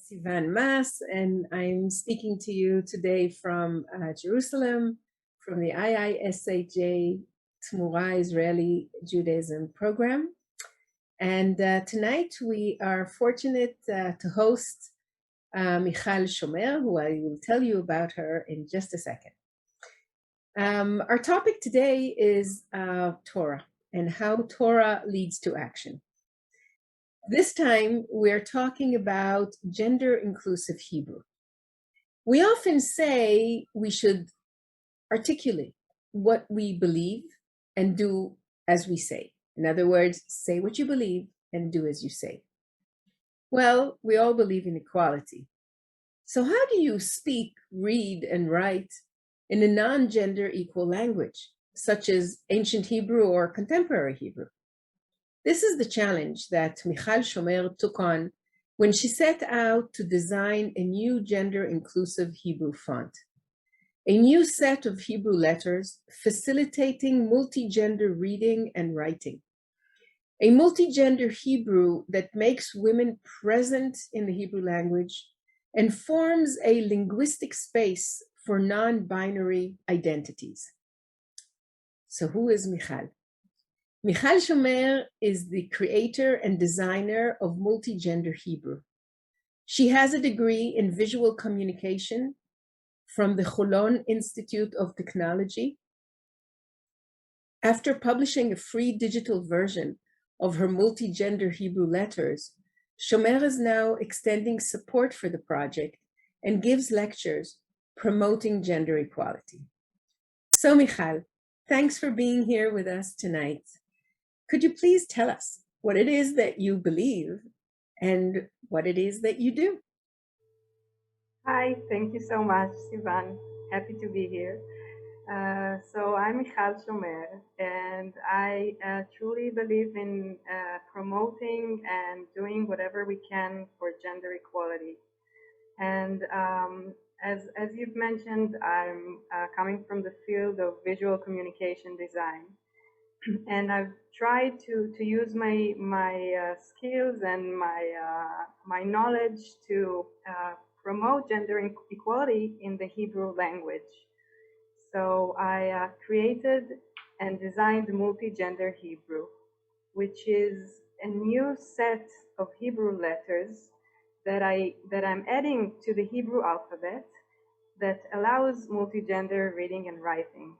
Sivan Maas, and I'm speaking to you today from Jerusalem, from the IISHJ Tmura-IISHJ Judaism program. And tonight we are fortunate to host Michal Shomer, who I will tell you about her in just a second. Our topic today is Torah and how Torah leads to action. This time, we're talking about gender-inclusive Hebrew. We often say we should articulate what we believe and do as we say. In other words, say what you believe and do as you say. Well, we all believe in equality. So how do you speak, read, and write in a non-gender equal language, such as ancient Hebrew or contemporary Hebrew? This is the challenge that Michal Shomer took on when she set out to design a new gender-inclusive Hebrew font, a new set of Hebrew letters facilitating multi-gender reading and writing, a multi-gender Hebrew that makes women present in the Hebrew language and forms a linguistic space for non-binary identities. So who is Michal? Michal Shomer is the creator and designer of multi-gender Hebrew. She has a degree in visual communication from the Holon Institute of Technology. After publishing a free digital version of her multi-gender Hebrew letters, Shomer is now extending support for the project and gives lectures promoting gender equality. So Michal, thanks for being here with us tonight. Could you please tell us what it is that you believe and what it is that you do? Hi, thank you so much, Sivan. Happy to be here. So I'm Michal Shomer, and I truly believe in promoting and doing whatever we can for gender equality. And as you've mentioned, I'm coming from the field of visual communication design. And I've tried to use my skills and my knowledge to promote gender equality in the Hebrew language. So I created and designed multi-gender Hebrew, which is a new set of Hebrew letters that I'm adding to the Hebrew alphabet that allows multi-gender reading and writing.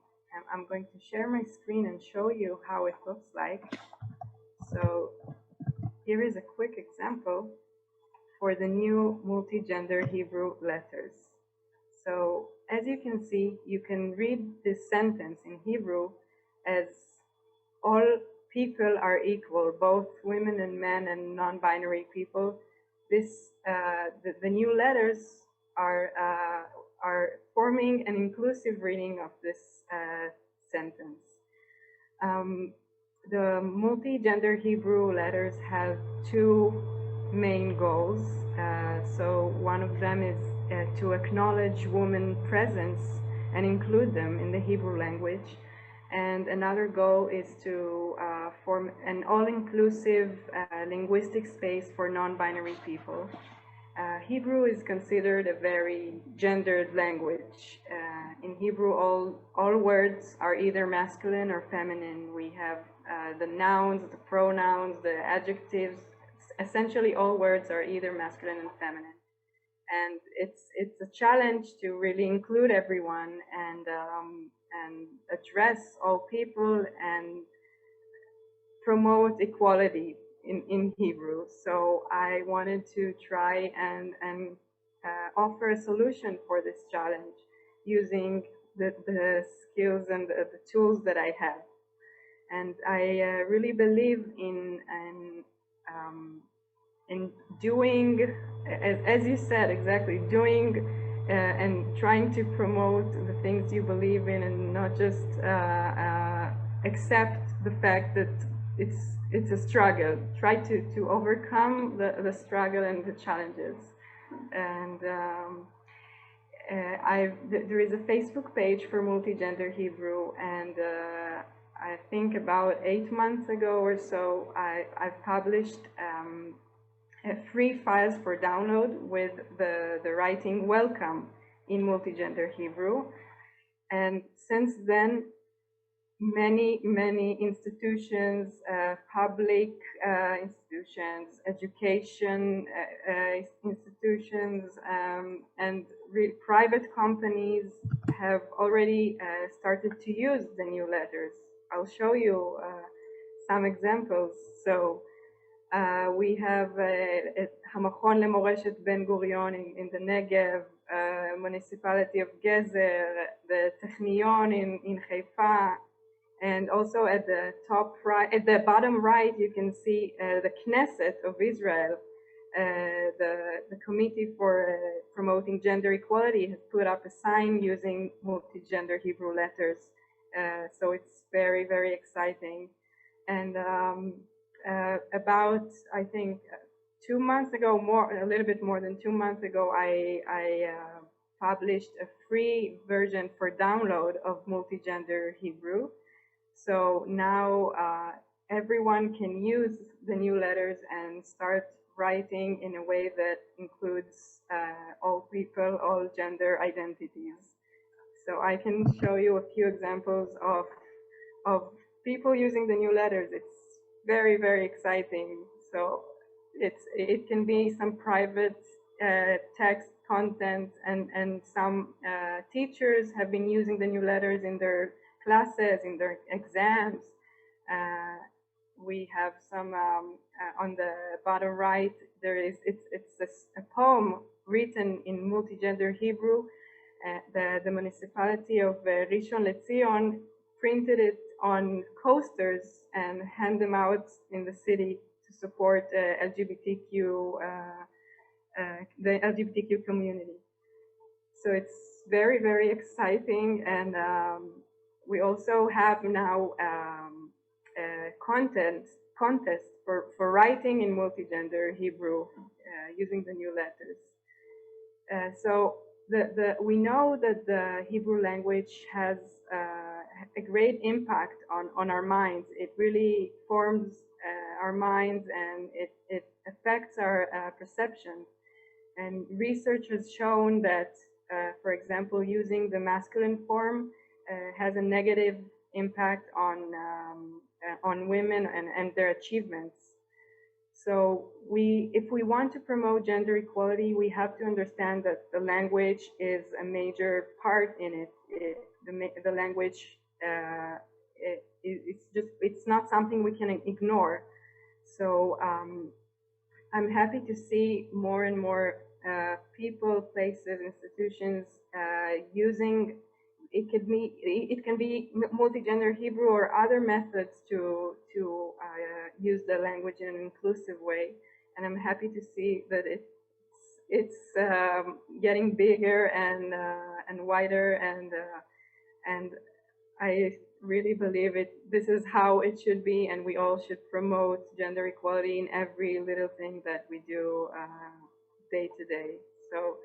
I'm going to share my screen and show you how it looks like. So here is a quick example for the new multi-gender Hebrew letters. So as you can see, you can read this sentence in Hebrew as all people are equal, both women and men and non-binary people. The new letters are forming an inclusive reading of this sentence. The multi-gender Hebrew letters have two main goals. So one of them is to acknowledge women's presence and include them in the Hebrew language. And another goal is to form an all-inclusive linguistic space for non-binary people. Hebrew is considered a very gendered language. In Hebrew, all words are either masculine or feminine. We have the nouns, the pronouns, the adjectives. Essentially, all words are either masculine and feminine. And it's a challenge to really include everyone and address all people and promote equality in Hebrew. So I wanted to try and offer a solution for this challenge using the skills and the tools that I have. And I really believe in doing, as you said, exactly, doing and trying to promote the things you believe in and not just accept the fact that it's a struggle. Try to overcome the struggle and the challenges. And there is a Facebook page for multi-gender Hebrew, and I think about 8 months ago or so, I've published free files for download with the writing welcome in multigender Hebrew. And since then, many institutions, public institutions, education institutions, and private companies have already started to use the new letters. I'll show you some examples. So we have Hamachon Lemoreshet Ben Gurion in the Negev, municipality of Gezer, the Technion in Haifa, and also at the top right, at the bottom right, you can see the Knesset of Israel. The Committee for Promoting Gender Equality has put up a sign using multi-gender Hebrew letters. So it's very exciting. And about, I think, 2 months ago, a little bit more than 2 months ago, I published a free version for download of multi-gender Hebrew. So now everyone can use the new letters and start writing in a way that includes all people, all gender identities. So I can show you a few examples of people using the new letters. It's very exciting. So it can be some private text content, and some teachers have been using the new letters in their classes, in their exams. We have some on the bottom right. It's a poem written in multigender Hebrew. The municipality of Rishon LeZion printed it on coasters and hand them out in the city to support the LGBTQ community. So it's very exciting, and we also have now a contest for writing in multigender Hebrew using the new letters. So we know that the Hebrew language has a great impact on our minds. It really forms our minds, and it affects our perception. And research has shown that, for example, using the masculine form has a negative impact on women and their achievements. So if we want to promote gender equality, we have to understand that the language is a major part in it. The language, it's not something we can ignore. So I'm happy to see more and more people, places, institutions using it. Can be multigender Hebrew or other methods to use the language in an inclusive way, and I'm happy to see that it's getting bigger and wider, and I really believe this is how it should be, and we all should promote gender equality in every little thing that we do day to day. So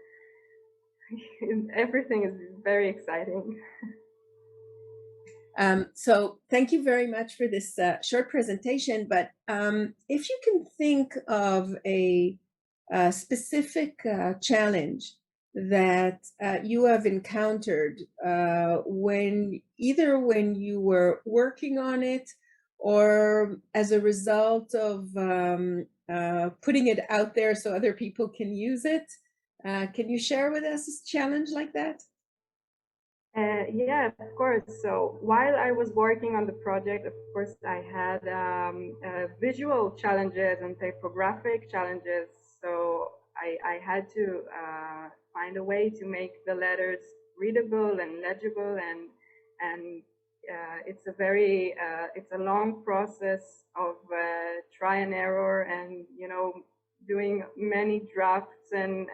everything is very exciting. So thank you very much for this short presentation, but if you can think of a specific challenge that you have encountered when you were working on it, or as a result of putting it out there so other people can use it. Can you share with us a challenge like that? Yeah, of course. So while I was working on the project, of course, I had visual challenges and typographic challenges. So I had to find a way to make the letters readable and legible, and it's a long process of try and error, and doing many drafts and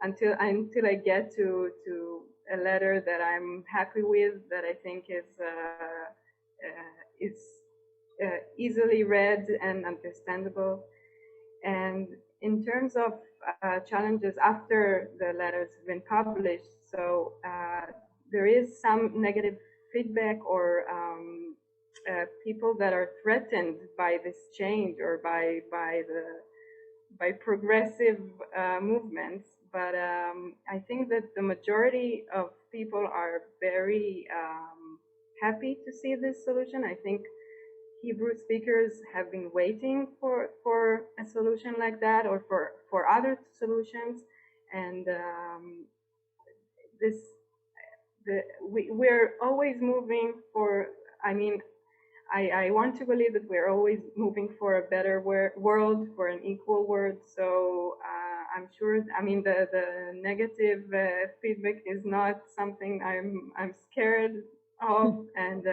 until I get to a letter that I'm happy with, that I think is easily read and understandable. And in terms of challenges after the letters have been published, so there is some negative feedback, or people that are threatened by this change, or by progressive movements, but I think that the majority of people are very happy to see this solution. I think Hebrew speakers have been waiting for a solution like that, or for other solutions, and we're always moving for. I mean, I want to believe that we're always moving for a better world, for an equal world. So I'm sure. I mean, the negative feedback is not something I'm scared of, and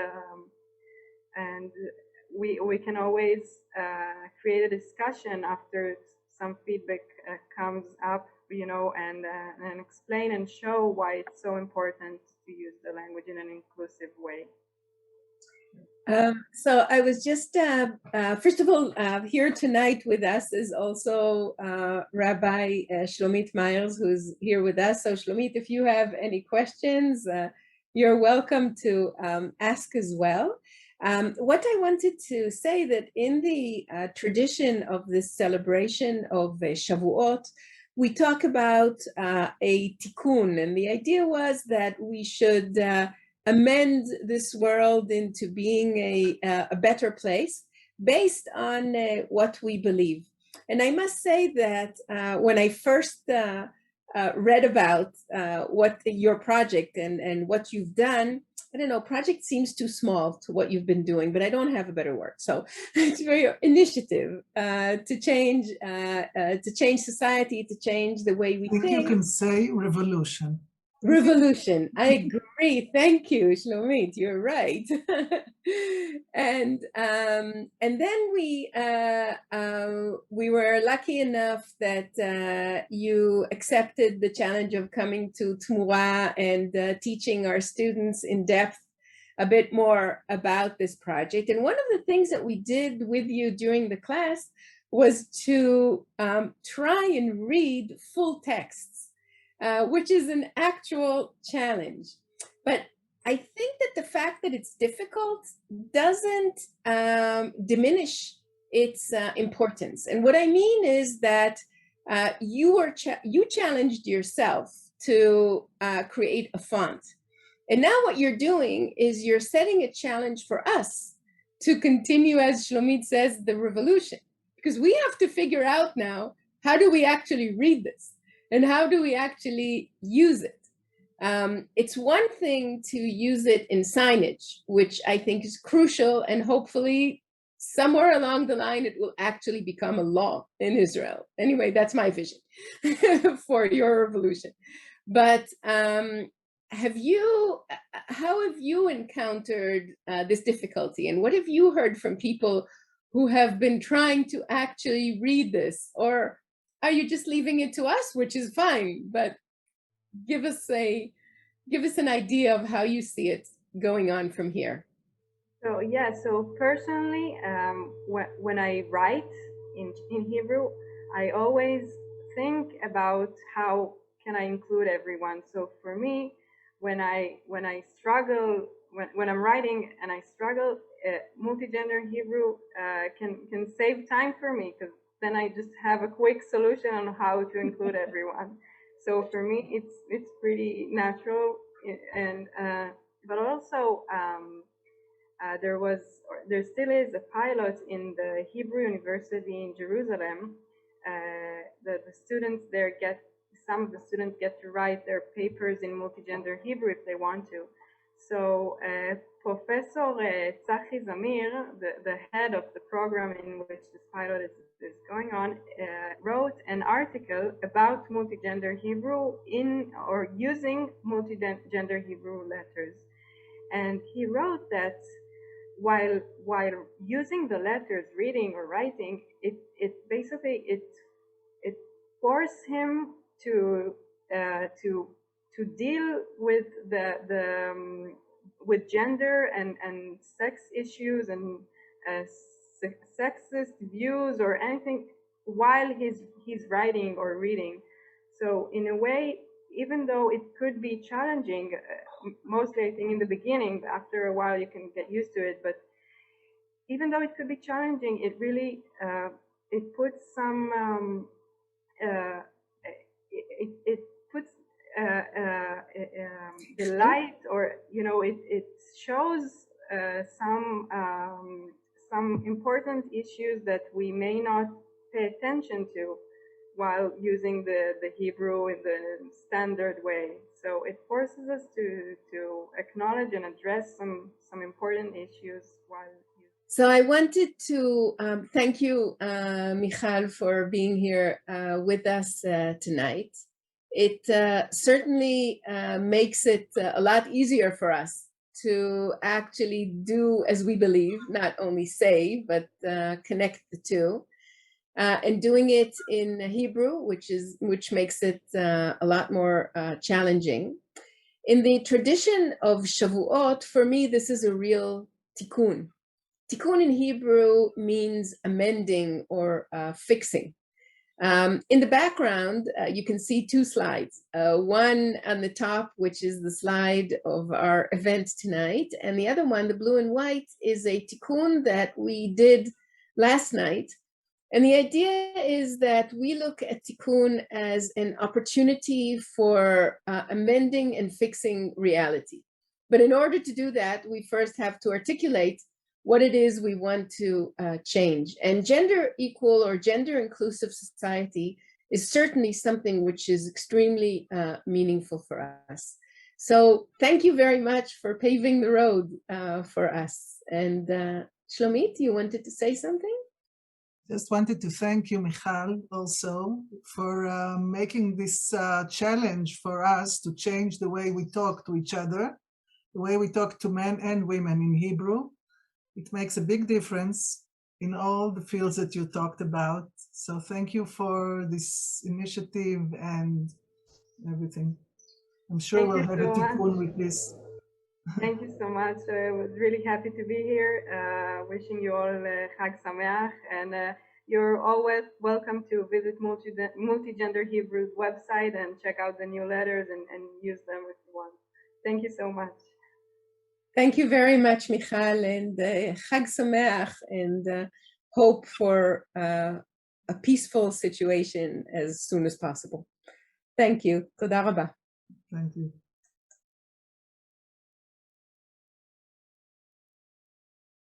we can always create a discussion after some feedback comes up, and explain and show why it's so important to use the language in an inclusive way. So I was just, first of all, here tonight with us is also Rabbi Shlomit Myers, who's here with us. So Shlomit, if you have any questions, you're welcome to ask as well. What I wanted to say that in the tradition of this celebration of Shavuot, we talk about a tikkun, and the idea was that we should amend this world into being a better place based on what we believe. And I must say that when I first read about what your project and what you've done, I don't know, project seems too small to what you've been doing, but I don't have a better word. So it's very initiative to change society, to change the way we think. You can say revolution. Revolution. I agree. Thank you, Shlomit. You're right. And then we were lucky enough that you accepted the challenge of coming to Tmura and teaching our students in depth a bit more about this project. And one of the things that we did with you during the class was to try and read full texts. Which is an actual challenge. But I think that the fact that it's difficult doesn't diminish its importance. And what I mean is that you challenged yourself to create a font. And now what you're doing is you're setting a challenge for us to continue, as Shlomit says, the revolution. Because we have to figure out now, how do we actually read this? And how do we actually use it? It's one thing to use it in signage, which I think is crucial, and hopefully somewhere along the line it will actually become a law in Israel. Anyway, that's my vision for your revolution. But how have you encountered this difficulty, and what have you heard from people who have been trying to actually read this? Or are you just leaving it to us, which is fine, but give us an idea of how you see it going on from here. So yeah, so personally, when I write in Hebrew, I always think about how can I include everyone. So for me, when I struggle, when I'm writing and I struggle, multigender Hebrew can save time for me, because then I just have a quick solution on how to include everyone. So for me, it's pretty natural, and but also there still is a pilot in the Hebrew University in Jerusalem. The students there some of the students get to write their papers in multigender Hebrew if they want to. So Professor Tzachi Zamir, the head of the program in which this pilot is going on, wrote an article about multigender Hebrew or using multigender Hebrew letters. And he wrote that while using the letters, reading or writing, it basically forced him to deal with with gender and sex issues and sexist views or anything while he's writing or reading. So in a way, even though it could be challenging, mostly I think in the beginning, after a while you can get used to it, but even though it could be challenging, it really it puts some it puts the light, or it shows some important issues that we may not pay attention to while using the Hebrew in the standard way. So it forces us to acknowledge and address some important issues while using. So I wanted to thank you, Michal, for being here with us tonight. It certainly makes it a lot easier for us to actually do as we believe, not only say, but connect the two. And doing it in Hebrew, which makes it a lot more challenging. In the tradition of Shavuot, for me, this is a real tikkun. Tikkun in Hebrew means amending or fixing. In the background, you can see two slides. One on the top, which is the slide of our event tonight, and the other one, the blue and white, is a tikkun that we did last night. And the idea is that we look at tikkun as an opportunity for amending and fixing reality. But in order to do that, we first have to articulate what it is we want to change. And gender equal or gender inclusive society is certainly something which is extremely meaningful for us. So thank you very much for paving the road for us. And Shlomit, you wanted to say something? Just wanted to thank you, Michal, also for making this challenge for us to change the way we talk to each other, the way we talk to men and women in Hebrew. It makes a big difference in all the fields that you talked about. So thank you for this initiative and everything. I'm sure we'll have a tikkun with this. Thank you so much. I was really happy to be here. Wishing you all Chag Sameach, and you're always welcome to visit Multigender Hebrew's website and check out the new letters and use them if you want. Thank you so much. Thank you very much, Michal, and Chag Sameach, and hope for a peaceful situation as soon as possible. Thank you. Toda rabba. Thank you.